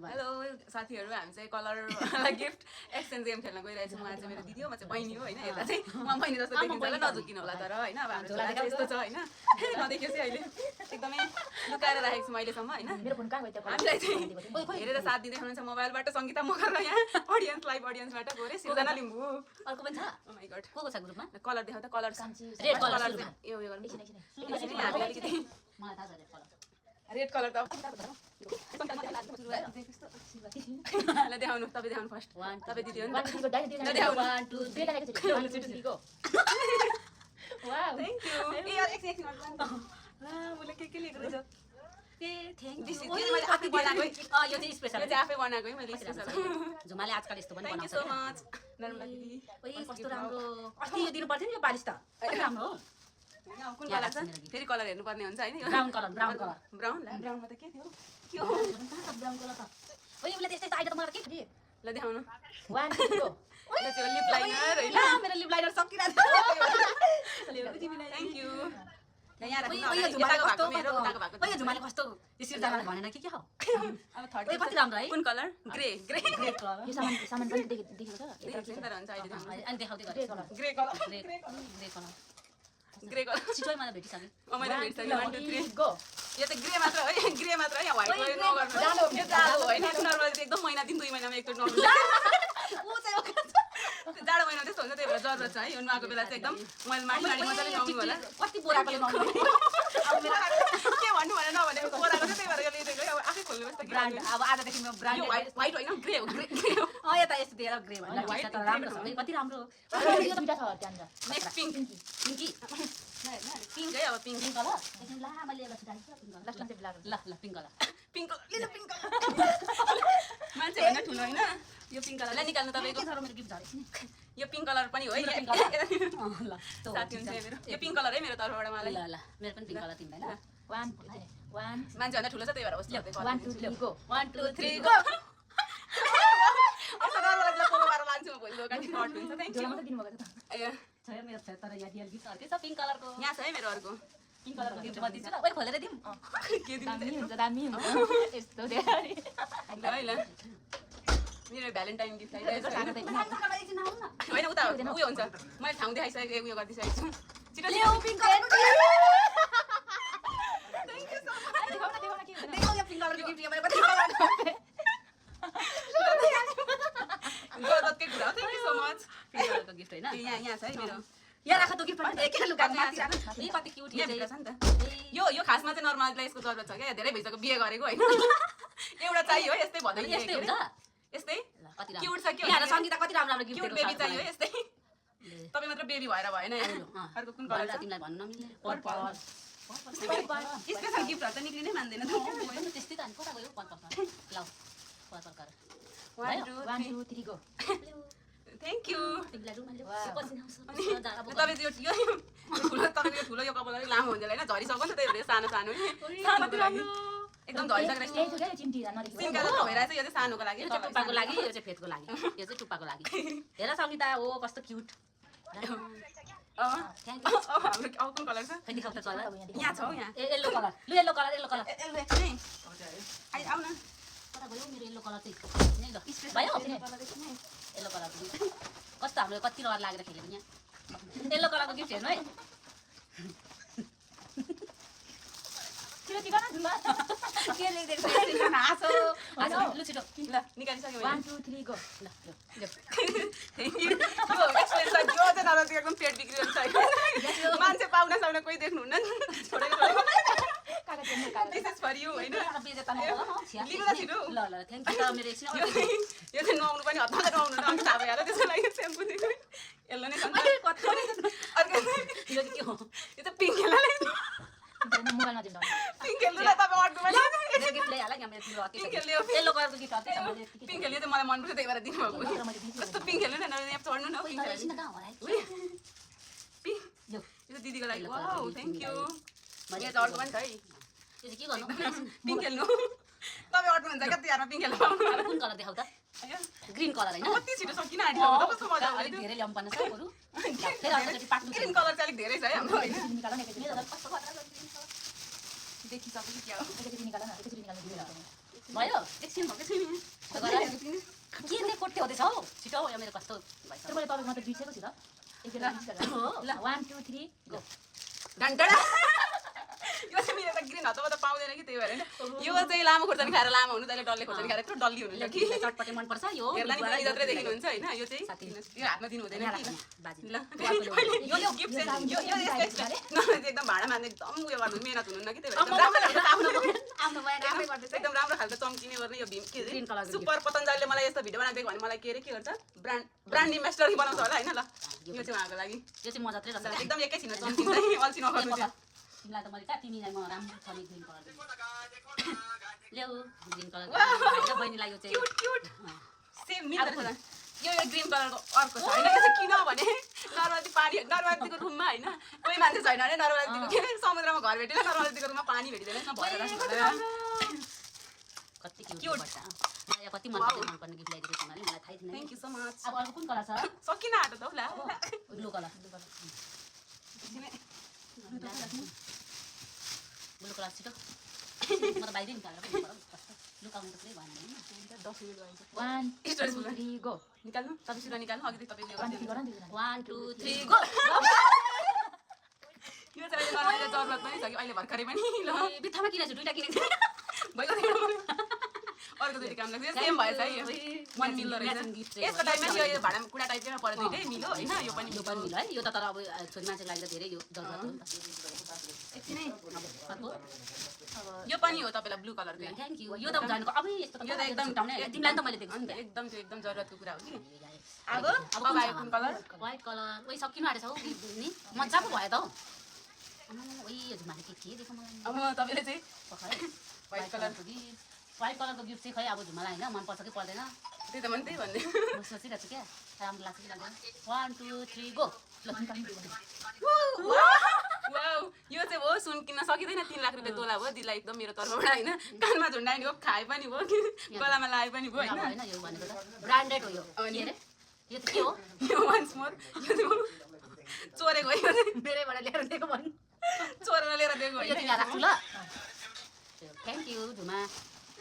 Hello साथीहरु हामी चाहिँ कलर गिफ्ट एक्सचेन्ज गेम खेल्न गइरहेछौँ उहाँ चाहिँ मेरो दिदी हो म चाहिँ बहिनी हो हैन यता चाहिँ उहाँ बहिनी जस्तो देखिन्छ होला नझुकिनु होला तर हैन अब हाम्रो झोला चाहिँ यस्तो छ हैन नदेखियोस् है अहिले एकदमै लुकाएर राखेको छु मैले सम्म हैन मेरो फोन कहाँ गयो त्यो हामीलाई चाहिँ हेरेर साथ दिँदै हुनुहुन्छ मोबाइलबाट संगीता मगर यहाँ ऑडियन्स लाइभ ऑडियन्सबाट गोरे सिर्जना लिम्बु अर्को पनि छ ओ माय गॉड को छ ग्रुपमा कलर देखाउ त कलर रेड कलर यो गर्नु एकछिन हामी अलिकति मलाई थाहा छ रेड कलर रेड कलर त ल देखाउनु तपाईँ देखाउनु फर्स्ट तपाईँ दिदी हो नि ल देखाउनु 1 2 3 लेखेको छ 1 2 3 go wow thank U A यार एकछिन मैले के लेखेको रहेछ ए थ्यांक दिस यू इज मैले आफै बनाएको यो चाहिँ स्पेशल यो चाहिँ आफै बनाएको है मैले स्पेशल जुमाले आजकल यस्तो पनि थ्यांक यू बनाउँछ सो मच नर्मला दिदी ओइ कस्तो राम्रो अस्ति यो दिनु पर्थ्यो नि यो पालिस त राम्रो हो कुन कलर छ फेरि कलर हेर्नु पर्ने हुन्छ हैन ब्राउन कलर ब्राउन ब्राउनमा त के थियो के हो ब्राउन कलर त ओइ उसले त्यस्तै आइडिया त मलाई के ल देखाउनु 1 2 गो यो चाहिँ लिप लाइनर हैन मेरो लिप लाइनर सकिरहेको छ थ्यांक यू यहाँ ओइ यो झुमाले कस्तो मेरो ओइ यो झुमाले कस्तो यसरी जानाले भनेन के हो अब थर्ड ओइ कति राम्रो है कुन कलर ग्रे कलर यो सामान पनि देखेको छ यता तर हुन्छ अहिले देखाउनु अनि देखाउँदै गरेँ ग्रे कलर ग्रे कलर छिटो मलाई भेटिसक्यो मैले भेट्छ 1 2 3 गो यो त ग्रे मात्र है ग्रे मात्र है व्हाइट कलर नगर्नु यो जाडो हैन नर्मल चाहिँ एकदम महिना दिन 2 महिनामा एकचोटि नगर्नु ऊ चाहिँ जाडो महिना त्यस्तो हुन्छ त्यही भएर जरुरत छ है यो नुहाएको बेला चाहिँ एकदम मैले माडी माडी मजाले नुहाउनु होला कति बोराकोले नुहाउनु अब मेरो के भन्नु भने नभने बोराको चाहिँ त्यही भएर यो लिएको अब आफै खोल्नु बस्छ ब्रान्ड अब आजदेखि म ब्रान्ड यो व्हाइट हैन ग्रे हो यता यस्तो दिएर ग्रे भन्नु व्हाइट त राम्रो छ है कति राम्रो यो दुईटा छ त्यहाँ नेक्स्ट पिंक पिंकी पिंक है अब पिंक कलर एकछिन ला मैले एउटा छिटाइ छ लास्ट टाइम चाहिँ ल ल पिंक कलर पिंक कलर मान्छे हैन ठुलो हैन यो पिंक कलरलाई निकाल्नु तपाईको के मेरो गिफ्ट झरेछ नि यो पिंक कलर पनि हो है ल साथी हुन्छ मेरो यो पिंक कलर है मेरो तर्फबाट मलाई ल ल मेरो पनि पिंक कलर तिमीलाई ल 1 मान्छे भन्दा ठुलो छ त्यही भएर होस् 1 2 3 गो 1 2 3 गो असा नर्मललाई पोको पारेर लान्छु म भोलि दोकान नट हुन्छ थ्यांक यू दिनु भएको ए छ मेरो छ तर यहाँ रियल गिफ्ट अर्कै छ पिंक कलरको यहाँ छ है मेरो अर्को पिंक कलरको गिफ्ट म दिन्छु ल ओइ खोलेर दिम के दिन्छ दामी हुन्छ यस्तो धेरै ल है ल मेरो भ्यालेन्टाइन गिफ्ट आइरहेको छ हैन उता उयो हुन्छ मैले ठाउँ देखाइसकेको उयो गरिदिइसकेको छु छिटो ल्याउ पिंक कलरको थ्यांक यू सो मच देखाउ यो पिंक कलरको गिफ्ट मैले कति गदतकै कुरा हो thank you so much pink कलरको गिफ्ट हैन यहाँ छ है मेरो यहाँ राख त गिफ्ट पनि एकैले लुकाउनु माथि राख ए कति क्यूट यहाँ भित्र छ नि त यो खासमा चाहिँ नर्मललाई यसको जरुरत छ क्या धेरै भइसक्यो बिहे गरेको हैन एउटा चाहियो यस्तै भन्दै यस्तै हुन्छ यस्तै कति क्यूट छ के यहाँ संगीता कति राम्रो राम्रो गिफ्ट क्यूट बेबी चाहियो यस्तै तपाई मात्र बेबी भएर भएन अर्को कुन कलर छ तिमीलाई भन्नु नमिल्ने पर्पल स्पेशल गिफ्टहरु त निक्लिनै मान्दैन त त्यस्तै त अनि कता गयो पर्पल ल पर्पल कर 1 2 3 गो थ्यांक यू तिमीलाई रुमाले पछि आउँछ तपाईँ यो ठुलो तपाईको यो ठुलो यो कपाल अलिक लामो हुन्छ हैन झरिसक्यो नि त त्यही भएर सानो सानो सानो राम्रो एकदम झरिसकेको रहेछ सिमका त भइरहेछ यो चाहिँ सानोको लागि यो चाहिँ टुप्पाको लागि यो चाहिँ फेदको लागि यो चाहिँ टुप्पाको लागि हेर संगीता हो कस्तो क्यूट थ्यांक यू हाम्रो कुन कलर छ खै देखाउ त चल यहाँ छ यहाँ येलो कलर लु येलो कलर आई आउ न कता गयो मेरो येलो कलर चाहिँ नि ल भयो येलो कलर कस्तो हाम्रो कति रहर लागेर खेलेको यहाँ येलो कलरको गिफ्ट हेर्नु है के लेख्दैछ हाँसो लु छिटो ल निकालिसक्यो 1 2 3 गो ल थ्यांक यू यो एक्सप्लेन छ यो चाहिँ नराम्रो एकदम पेट बिग्रिएको छ मान्छे पाउन सक्ने कोही देख्नुहुन्न छोडेको दिस इज फर यु हैन लिनु न छिटो ल ल थ्यांक यू त मेरो एकछिन यो चाहिँ नुहाउनु पनि हतार नुहाउनु न अनि थाहा भइहाल्यो त्यसको लागि सेम्पू दिनु यसले नै सन्त अर्को यो के हो यो त पिङ्क हेल्ला मोबाइलमा दिनु पिङ्क हेल्ला तपाईँ अर्डरमा यो गिफ्ट ल्याइहाल यहाँ मेरो तिम्रो पिङ्क हेल्ला येलो कलरको गिफ्ट अर्कै छ मैले पिङ्क हेल्ला चाहिँ मलाई मन पर्छ त्यही भएर दिनुभएको कस्तो पिङ्क हेल्ला न यहाँ चढ्नु न पिङ्क हेल्ला यो यो दिदीको लागि वाउ थ्यांक यू मैले त अर्को पनि छ है यो चाहिँ के गर्नु पिङ्क हेल्नु तपाईँ अर्डर हुन्छ क्या तिहारमा पिङ्क हेल्ला पाउनु कुन कलर देखाउ त ग्रीन कलर हैन कति छिटो सकिन आँटिसक्यो कस्तो मजा आउँछ अलिक धेरै ल्याउनु पर्ने छ बरु फेरि अर्कोचोटि पाक्नु ग्रीन कलर चाहिँ अलिक धेरै छ है हाम्रो हैन निकाल्न एकैचोटि मेरो कस्तो खतरा देखिसक्यो क्या हो एकैचोटि निकाल्न एकैचोटि निकाल्न दिनु भयो एकछिन आउँदैछ हौ छिटो यो मेरो कस्तो भइसक्यो त्यो मैले तपाईँकोमा त बिर्सेको छु त एकखेर मिक्स गरेर हो ल 1 2 3 गो घन्टडा यो चाहिँ मेरो त ग्रिन हतमा त पाउँदैन कि त्यही भएर यो चाहिँ लामो खोर्सानी खाएर लामो हुनु तैँले डल्ले खोर्सानी खाएर यत्रो डल्ली हुनुहुन्छ कि चटपटे मन पर्छ यो हेर्दा नि पनि जत्रै देखिनुहुन्छ हैन यो चाहिँ यो हातमा दिनु हुँदैन कि बाजी ल यो गिफ्ट चाहिँ यो एकदम भाडा मान्ने एकदम उयो गर्नु मेहनत हुनुहुन्न कि त्यही भएर आफ्नो बयान आफै गर्दैछ एकदम राम्रो खालको चम्किने गर्ने यो भीम के ग्रीन कलरको सुपर पतञ्जलिले मलाई यस्तो भिडियो बनाइदिएको भने मलाई के गर्छ ब्रान्ड इन्भेस्टर बनाउँछ होला हैन ल यो चाहिँ उहाँको लागि यो चाहिँ म जत्रै गर्छ एकदम एकैछिनमा चम्किन्छ अल्छी नगर्नु चाहिँ तिमीलाई त मैले कहाँ तिमीलाई म राम्रो छ नि ग्रिन कलर ल्याऊ ग्रिन कलर बहिनीलाई यो चाहिँ क्युट क्युट सेम मिल्दो रहेछ यो ग्रीन कलरको अर्को छ हैन यो चाहिँ किन भने नर्मदीको रुममा हैन कोही मान्छे छैन अरे नर्मदीको के समुद्रमा घर भेटेन नर्मदीको रुममा पानी भेटिदैन यसमा भरेर कति क्युट पर्छ मलाई कति मन पर्ने गिफ्ट ल्याइदिएको तिमीले मलाई थाहै थिएन थ्यांक यू सो मच अब अर्को कुन कलर छ सकिन आँटो त होला ब्लू कलर ब्लू कलर छिटो म त बाहिरै निकालेर लुकाउनु त कुनै भएन 10 मिनेट भइन्छ 1 2 3 गो निकाल्नु तपाईसित निकाल्नु अघि तपाईले 1 2 1 2 3 गो यो चाहिँ नर्मदीले जरुरत पनि छ कि अहिले भर्खरै पनि ल बित्थामा किनेछु दुईटा किनेछु भइगयो अर्को दुईटा काम लाग्छ सेम भएछ है यो मन मिल्दो रहेछ यसको टाइममा यो भाडा कुडा टाइपमा पर्यो दुईटै मिल्यो हैन यो पनि यो पनि मिल्यो है यो त तर अब छोरी मान्छेको लागि त धेरै यो जरुरत हो नि त एकछिनै अर्को यो पनि हो तपाईलाई ब्लू कलरको थ्यांक यू यो त जानेको अब यस्तो त यो त एकदम टाउने तिमीलाई त मैले दिएको नि त एकदम त्यो एकदम जरुरतको कुरा हो कि अब अब आयो कुन कलर व्हाइट कलर ओइ सकिनु आँटेछ हौ नि मजाको भयो त हौ ओइ यो झुमाले के देखो मलाई अब तपाईले चाहिँ व्हाइट कलरको गिफ्ट व्हाइट कलरको गिफ्ट चाहिँ खै अब झुमालाई हैन मन पर्छ कि पर्दैन त्यही त मन त्यही भन्ने म सोचिरहेको छु क्या राम्रो लाग्छ कि लाग्दैन 1 2 3 गो वाउ यो चाहिँ हो सुन किन्न सकिँदैन 3 लाख रुपियाँ तोला हो दिदीलाई एकदम मेरो तर्फबाट हैन कानमा झुन्डाइनी हो खाए पनि हो गलामा लाए पनि हो हैन हैन यो भनेको त ब्रान्डेड हो यो के रे यो त के हो यो वान्स मोर यो चाहिँ चोरेको हो यो चाहिँ मेरैबाट ल्याएर दिएको भन् चोरेर लिएर दिएको यो चाहिँ यहाँ राख्छु ल थ्यांक यू झुमा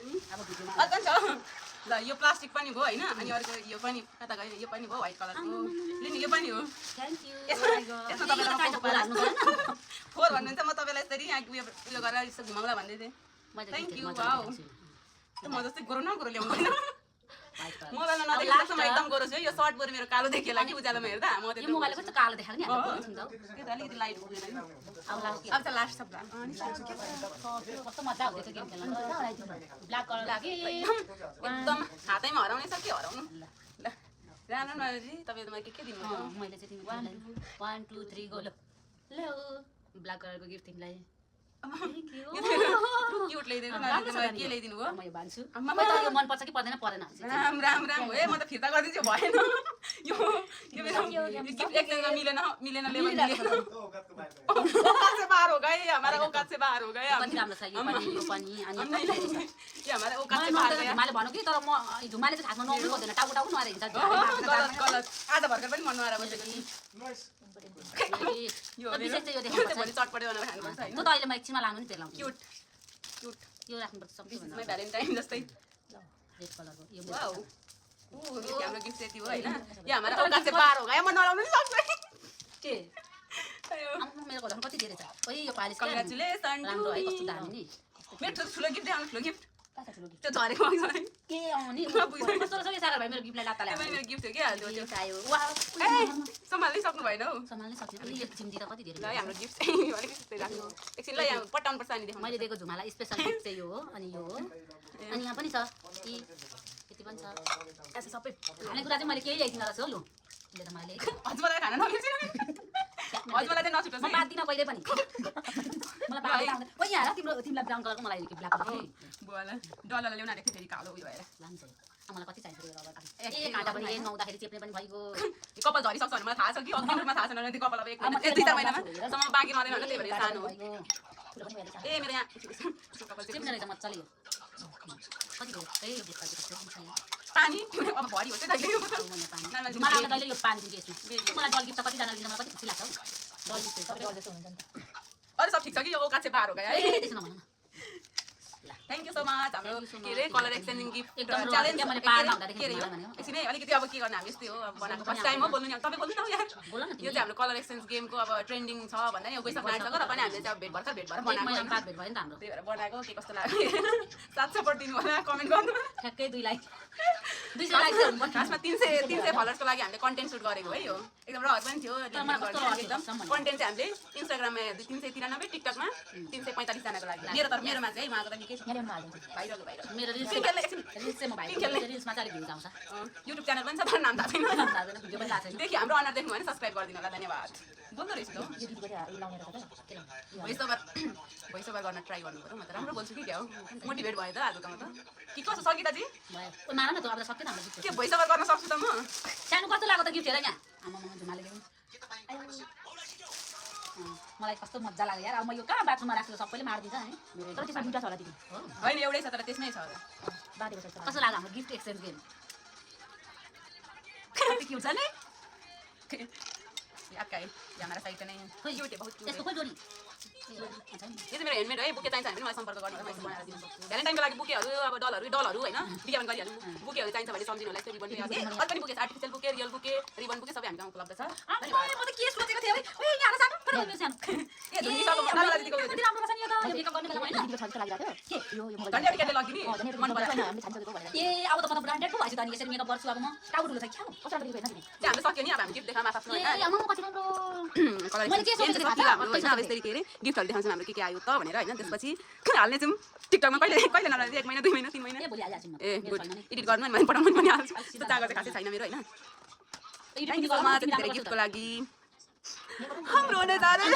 अब भिडियोमा अर्को छ ल यो प्लास्टिक पनि भयो हैन अनि अर्को यो पनि कता गयो यो पनि भयो व्हाइट कलरको लिनु यो पनि हो थ्यांक यू यसमा तपाईलाई फोर भन्नुहुन्छ म तपाईलाई यसरी यहाँ उयो गरेर यसो घुमाउला भन्दै थिएँ थ्यांक यू वाउ म जस्तै गोरो न गोरो ल्याउँदैन मोबाइलमा नदेखेको म एकदम गोरो छु यो सर्ट बोरी मेरो कालो देखिएला कि उज्यालोमा हेर्दा म त यो मोबाइलले कस्तो कालो देखाएको नि हामी बोल्छौँ त के त अलिकति लाइट हुँदैन नि अब लास्ट अब त लास्ट सब कस्तो मजा आउँदैछ गेम खेल्न ब्ल्याक कलर लाग्यो एकदम हातैमा हराउने छ के हराउनु ल राम्रो नजी तपाईले मलाई के दिनु मैले चाहिँ तिमीलाई 1 2 3 गो ल ल्याऊ ब्ल्याक कलरको गिफ्ट तिमीलाई थ्यांक यू क्यूट ल्याइदिनु न मलाई के ल्याइदिनु हो म यो भन्छु मलाई त यो मन पर्छ कि पर्दैन परेन राम राम राम हो ए म त फिर्ता गरिदिन्छु भएन यो मेरो गिफ्ट एकले मिलेन लेभल औकात से बाहर हो गए हमारा औकात से बाहर हो गए कति राम्रो छ यो पनि अनि ये हमारा औकात से बाहर गए मैले भन्नु कि तर म झुमाले चाहिँ खासमा नआउनु पर्दैन टाउको टाउको नआएर हिँड्छ गलत गलत आज भर्खर पनि मन नआएर बसेको यो विशेष चाहिँ यो यो देखाउनु चाहिँ भोलि चटपटे बनाएर खानुपर्छ हैन त अहिले म एकछिनमा लानु नि फेरि लाउँछु क्यूट क्यूट यो राख्नुपर्छ सबैभन्दा माइ भ्यालेन्टाइन जस्तै रेड कलरको यो वाउ हाम्रो गिफ्ट यति हो हैन यो हाम्रो औकात से बाहर हो गए म नलाउनु नि सक्दैन के अयो मेरो घरमा कति धेरै छ ओइ यो पालिस कङ्ग्रेचुलेसन राम्रो है कस्तो दामी नि मेरो ठुलो गिफ्ट देखाउनु ठुलो गिफ्ट कता ठुलो गिफ्ट त्यो झरेको झरे के आउने कस्तो रहेछ कि सारा भाइ मेरो गिफ्टलाई लात्ता ल्यायो मेरो गिफ्ट हो के हाल्दियो त्यो आयो वाउ ए सम्हाल्नै सक्नु भएन हौ सम्हाल्नै सक्दिनँ अनि यो चिम्टी त कति धेरै ल हाम्रो गिफ्ट अलिकति त्यस्तै राख्नु एकछिन ल यहाँ पटाउनु पर्छ अनि देखाउनु मैले दिएको झुमालाई स्पेसल गिफ्ट चाहिँ यो हो अनि यो हो अनि यहाँ पनि छ यी यति पनि छ अच्छा सबै खानेकुरा चाहिँ मैले केही ल्याइदिन रहेछु हो लु ले त मैले हजुरलाई खाना नमिल्छ हजुरलाई चाहिँ नछुटोस् म बाँच्दिनँ कहिले पनि मलाई बाँच्दैन ओ यहाँ तिमीलाई ब्राउन कलरको मलाई ब्ल्याक कलर बुवालाई डलरलाई ल्याउन आँटेको फेरि कालो उयो भएर लान्छ मलाई कति चाहिन्छ यो रबर ए काँटा पनि नुहाउँदाखेरि चेप्ने पनि भइगयो कपाल झरिसक्छ भने मलाई थाहा छ कि अग्रिममा थाहा छैन भने त्यो कपाल अब 1 महिना 2-3 महिनामा बाँकी रहँदैन भने त्यही भएर सानो हो ए मेरो यहाँ कपाल चाहिँ चिप्ने रहेछ मजाले यो कति हो ए यो भित्र पानी अब भरि हो चाहिँ मलाई कहिले यो पानी दिन्छु मलाई डल गिफ्ट त कतिजनाले दिन मलाई कति खुसी लाग्छ हौ डल गिफ्ट सबैले गर्दै हुनुहुन्छ नि त अरू सब ठिक छ कि यो औकात चाहिँ बाहर हो गयो है त्यसो नभन ल थ्याङ्क यू सो मच हाम्रो Thank you so के अरे much. कलर एक्सचेन्जिङ गिफ्ट एकदम रमाइलो च्यालेन्ज क्या मैले पाहाडमा हुँदाखेरि के अरे यो मलाई भन्यो। एकछिन है अलिकति अब के गर्ने हामी यस्तै हो अब बनाएको फर्स्ट टाइम हो बोल्नु नि अब तपाईँ बोल्नु न यार बोल न यो चाहिँ हाम्रो कलर एक्सचेन्ज गेमको अब ट्रेन्डिङ छ भन्दा नि गइसक्नु आँटिसक्यो र पनि हामीले चाहिँ अब भेट भर्खर बनाएको महिना होइन। बाद भेट भयो नि त हाम्रो त्यही भएर बनाएको के कस्तो लाग्यो 700 पठाइदिनु होला कमेन्ट गर्नु ठ्याक्कै 2 लाइक 200 लाइक चाहिँ हुनुपर्छ। खासमा 300 फलोवर्सको लागि हामीले कन्टेन्ट सुट गरेको है यो एकदम रहर पनि थियो मलाई कस्तो रहर एकदम थियो, कन्टेन्ट चाहिँ हामीले इन्स्टाग्राममा 393 टिकटकमा 345 जनाको लागि मेरोमा चाहिँ है उहाँको त निकै छ यहाँ ल्याउनु हाल्दिन्छु भाइरल भाइरल मेरो रिल्स खेल्ने चाहिँ म भाइ रिल्समा चाहिँ अलिक भ्युज आउँछ युट्युब च्यानल पनि छ तर नाम थाहा छैन भिडियो पनि लाग्छ देखि हाम्रो अनुहार देख्नु भने सब्स्क्राइब गरिदिनु होला धन्यवाद बोल्दो रहेछ त यो दिदीको चाहिँ लाउने रहेछ भोइस ओभर गर्न ट्राई गर्नु पऱ्यो म त राम्रो बोल्छु कि क्या हो मोटिभेट भयो त आजको म त कि कसो सकिताजी भयो मार न त अब सक्यो हाम्रो गिफ्ट के भोइस ओभर गर्न सक्छु त म सानो कस्तो लाग्यो त गिफ्ट हेर यहाँ आमा झुमाले ल्याउनु मलाई कस्तो मजा लाग्यो यार अब म यो कहाँ बाथरुममा राख्छु सबैले मारिदिन्छ है मेरो तर त्यसमा दुईटा छ होला दिदी होइन एउटै छ तर त्यसमै छ बाँधेको छ कस्तो लाग्यो हाम्रो गिफ्ट एक्सचेन्ज गेम के हुन्छ नि आपका है ये हमारा साइड नहीं है खोइ क्यूट है बहुत क्यूट यसको है खोइ जोडी यो चाहिँ मेरो ह्यान्डमेड है बुके चाहिन्छ भने मलाई सम्पर्क गर्नु होला मैले बनाएर दिनु सक्छु भ्यालेन्टाइनको लागि बुकेहरू अब डलहरू होइन विज्ञापन गरिहाल्नु बुकेहरू चाहिन्छ भने सम्झिनु होला यस्तो रिबन अझ पनि बुके छ artificial bouquet real bouquet ribbon bouquet सबै हामीसँग उपलब्ध छ म त के सोचेको थिएँ ओइ यहाँ सानो पर सानो ए धुनिसक्यो मलाई दिदीको कति राम्रो छ नि यो त यो मेकअप गर्ने बेलामा हैन दिदीको छ जस्तो लागिरहेको के यो मोबाइल धन्यवाद केले लगिनी मन परायो हामीले छान्छको भनेर ए अब त म त ब्रान्डेड पो भइसु त अनि यसरी मेकअप गर्छु अब म टाउको ठुलो छ क्या कस्तो राम्रो हेर्न दिदी चाहिँ हाम्रो सक्यो नि अब हामी गिफ्ट देखाउन आफ्नो ए होइन आमा म कति राम्रो कलर मैले के सोचेको थिएँ सकिला हाम्रो होइन अब यसरी के अरे गिफ्टहरू देखाउँछौँ हाम्रो के आयो त भनेर होइन त्यसपछि हाल्ने छौँ टिकटकमा कहिले नलाग्छ 1 महिना 2 महिना 3 महिना ए भोलि हालिहाल्छु म ए गुड एडिट गर्नु अनि मैले पठाउनु पनि हाल्छु त्यो चागो चाहिँ खासै छैन मेरो होइन थ्याङ्क यू सो मच धेरै गिफ्टको लागि हाम्रो हुने जाने